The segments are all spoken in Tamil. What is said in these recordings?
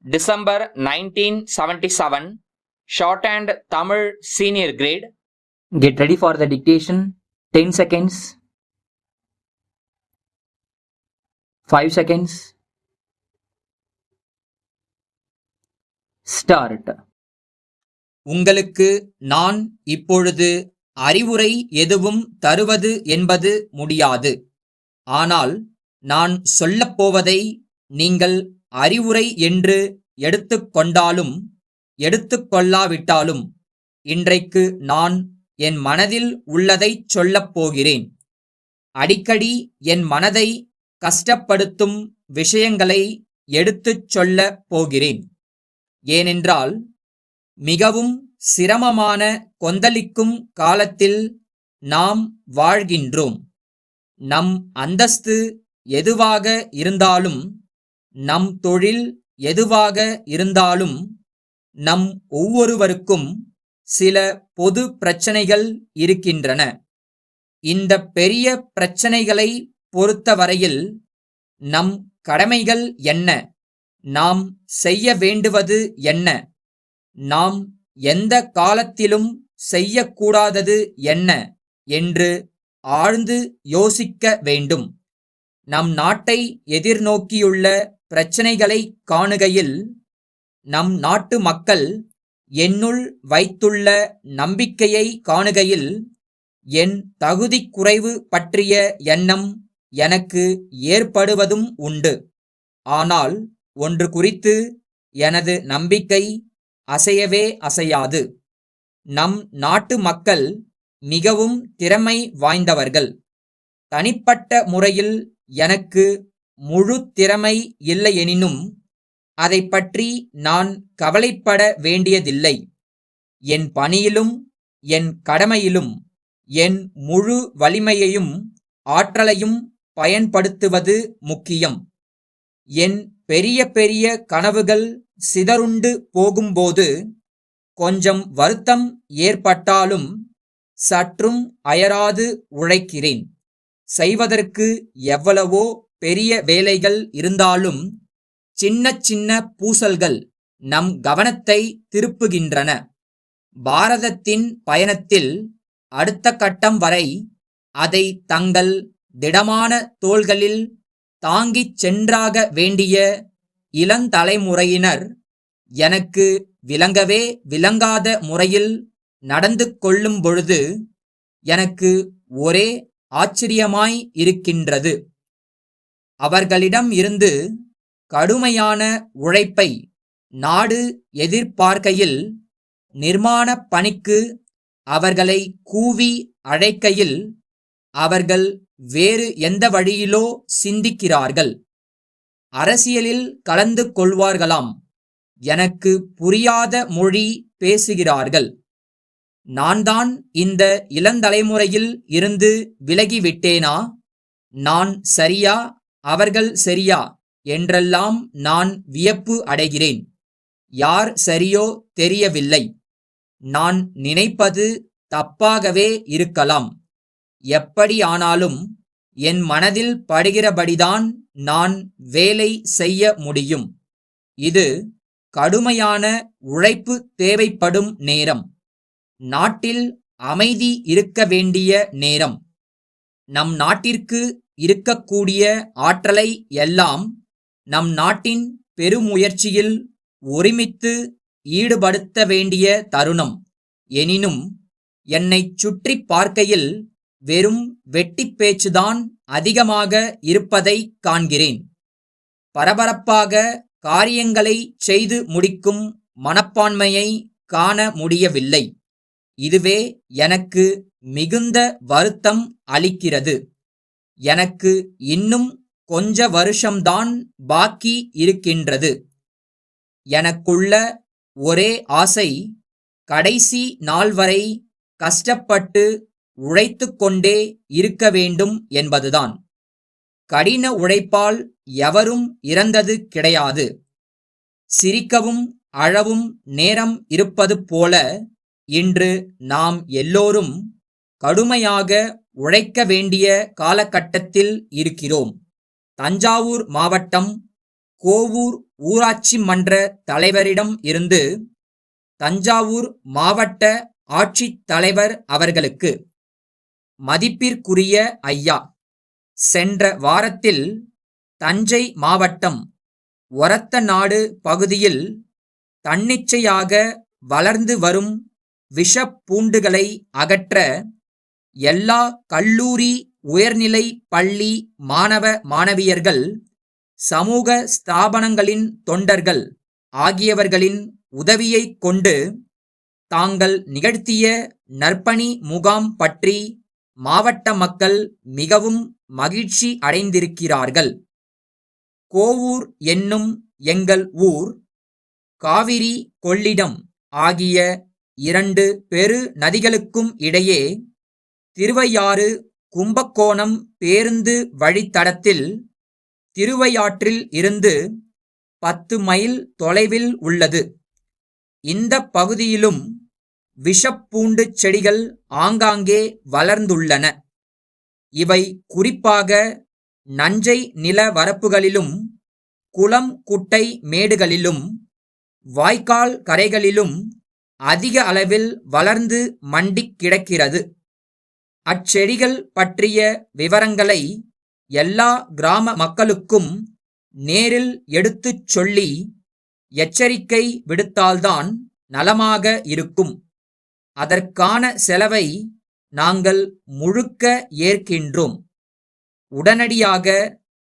December 1977, Shorthand Tamil Senior Grade. Get ready for the dictation. 10 seconds. 5 seconds. Start. உங்களுக்கு நான் இப்பொழுது அறிவுரை எதுவும் தருவது என்பது முடியாது. ஆனால் நான் சொல்லப்போவதை நீங்கள் அறிவுரை என்று எடுத்துக்கொண்டாலும் எடுத்துக்கொள்ளாவிட்டாலும் இன்றைக்கு நான் என் மனதில் உள்ளதைச் சொல்லப் போகிறேன். அடிக்கடி என் மனதை கஷ்டப்படுத்தும் விஷயங்களை எடுத்துச் சொல்லப் போகிறேன். ஏனென்றால் மிகவும் சிரமமான கொந்தளிக்கும் காலத்தில் நாம் வாழ்கின்றோம். நம் அந்தஸ்து எதுவாக இருந்தாலும், நம் தொழில் எதுவாக இருந்தாலும், நம் ஒவ்வொருவருக்கும் சில பொது பிரச்சனைகள் இருக்கின்றன. இந்த பெரிய பிரச்சனைகளை பொறுத்தவரையில் நம் கடமைகள் என்ன, நாம் செய்ய வேண்டுவது என்ன, நாம் எந்த காலத்திலும் செய்யக்கூடாதது என்ன என்று ஆழ்ந்து யோசிக்க வேண்டும். நம் நாட்டை எதிர்நோக்கியுள்ள பிரச்சனைகளை காணுகையில் நம் நாட்டு மக்கள் என்னுள் வைத்துள்ள நம்பிக்கையை காணுகையில் என் தகுதி குறைவு பற்றிய எண்ணம் எனக்கு ஏற்படுவதும் உண்டு. ஆனால் ஒன்று குறித்து எனது நம்பிக்கை அசையவே அசையாது. நம் நாட்டு மக்கள் மிகவும் திறமை வாய்ந்தவர்கள். தனிப்பட்ட முறையில் எனக்கு முழு திறமை இல்லையெனினும் அதை பற்றி நான் கவலைப்பட வேண்டியதில்லை. என் பணியிலும் என் கடமையிலும் என் முழு வலிமையையும் ஆற்றலையும் பயன்படுத்துவது முக்கியம். என் பெரிய பெரிய கனவுகள் சிதறுண்டு போகும்போது கொஞ்சம் வருத்தம் ஏற்பட்டாலும் சற்றும் அயராது உழைக்கிறேன். செய்வதற்கு எவ்வளவோ பெரிய வேலைகள் இருந்தாலும் சின்ன சின்ன பூசல்கள் நம் கவனத்தை திருப்புகின்றன. பாரதத்தின் பயணத்தில் அடுத்த கட்டம் வரை அதை தங்கள் திடமான தோள்களில் தாங்கிச் சென்றாக வேண்டிய இளந்தலைமுறையினர் எனக்கு விளங்கவே விளங்காத முறையில் நடந்து கொள்ளும் பொழுது எனக்கு ஒரே ஆச்சரியமாய் இருக்கின்றது. அவர்களிடம் இருந்து கடுமையான உழைப்பை நாடு எதிர்பார்க்கையில், நிர்மாண பணிக்கு அவர்களை கூவி அழைக்கையில் அவர்கள் வேறு எந்த வழியிலோ சிந்திக்கிறார்கள். அரசியலில் கலந்து கொள்வார்களாம். எனக்கு புரியாத மொழி பேசுகிறார்கள். நான் தான் இந்த இளந்தலைமுறையில் இருந்து விலகிவிட்டேனா? நான் சரியா, அவர்கள் சரியா என்றெல்லாம் நான் வியப்பு அடைகிறேன். யார் சரியோ தெரியவில்லை. நான் நினைப்பது தப்பாகவே இருக்கலாம். எப்படியானாலும் என் மனதில் படுகிறபடிதான் நான் வேலை செய்ய முடியும். இது கடுமையான உழைப்பு தேவைப்படும் நேரம். நாட்டில் அமைதி இருக்க வேண்டிய நேரம். நம் நாட்டிற்கு இருக்கக்கூடிய ஆற்றலை எல்லாம் நம் நாட்டின் பெருமுயற்சியில் ஒருமித்து ஈடுபடுத்த வேண்டிய தருணம். எனினும் என்னைச் சுற்றி பார்க்கையில் வெறும் வெட்டிப் பேச்சுதான் அதிகமாக இருப்பதை காண்கிறேன். பரபரப்பாக காரியங்களை செய்து முடிக்கும் மனப்பான்மையை காண முடியவில்லை. இதுவே எனக்கு மிகுந்த வருத்தம் அளிக்கிறது. எனக்கு இன்னும் கொஞ்ச வருஷம்தான் பாக்கி இருக்கின்றது. எனக்குள்ள ஒரே ஆசை கடைசி நாள் வரை கஷ்டப்பட்டு உழைத்துக்கொண்டே இருக்க வேண்டும் என்பதுதான். கடின உழைப்பால் எவரும் இறந்தது கிடையாது. சிரிக்கவும் அழவும் நேரம் இருப்பது போல இன்று நாம் எல்லோரும் கடுமையாக உழைக்க வேண்டிய காலகட்டத்தில் இருக்கிறோம். தஞ்சாவூர் மாவட்டம் கோவூர் ஊராட்சி மன்ற தலைவரிடம் இருந்து தஞ்சாவூர் மாவட்ட ஆட்சித் தலைவர் அவர்களுக்கு. மதிப்பிற்குரிய ஐயா, சென்ற வாரத்தில் தஞ்சை மாவட்டம் ஒரத்தநாடு பகுதியில் தன்னிச்சையாக வளர்ந்து வரும் விஷப்பூண்டுகளை அகற்ற எல்லா கல்லூரி உயர்நிலை பள்ளி மாணவ மாணவியர்கள், சமூக ஸ்தாபனங்களின் தொண்டர்கள் ஆகியவர்களின் உதவியைக் கொண்டு தாங்கள் நிகழ்த்திய நற்பணி முகாம் பற்றி மாவட்ட மக்கள் மிகவும் மகிழ்ச்சி அடைந்திருக்கிறார்கள். கோவூர் என்னும் எங்கள் ஊர் காவிரி, கொள்ளிடம் ஆகிய 2 பெரு நதிகளுக்கும் இடையே திருவையாறு கும்பகோணம் பேருந்து வழித்தடத்தில் திருவையாற்றில் இருந்து 10 மைல் தொலைவில் உள்ளது. இந்த பகுதியிலும் விஷப்பூண்டு செடிகள் ஆங்காங்கே வளர்ந்துள்ளன. இவை குறிப்பாக நஞ்சை நில வரப்புகளிலும், குளம் குட்டை மேடுகளிலும், வாய்க்கால் கரைகளிலும் அதிக அளவில் வளர்ந்து மண்டிக் கிடக்கிறது. அச்செடிகள் பற்றிய விவரங்களை எல்லா கிராம மக்களுக்கும் நேரில் எடுத்துச் சொல்லி எச்சரிக்கை விடுத்தால்தான் நலமாக இருக்கும். அதற்கான செலவை நாங்கள் முழுக்க ஏற்கின்றோம். உடனடியாக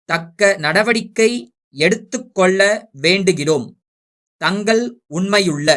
தக்க நடவடிக்கை எடுத்துக்கொள்ள வேண்டுகிறோம். தங்கள் உண்மையுள்ள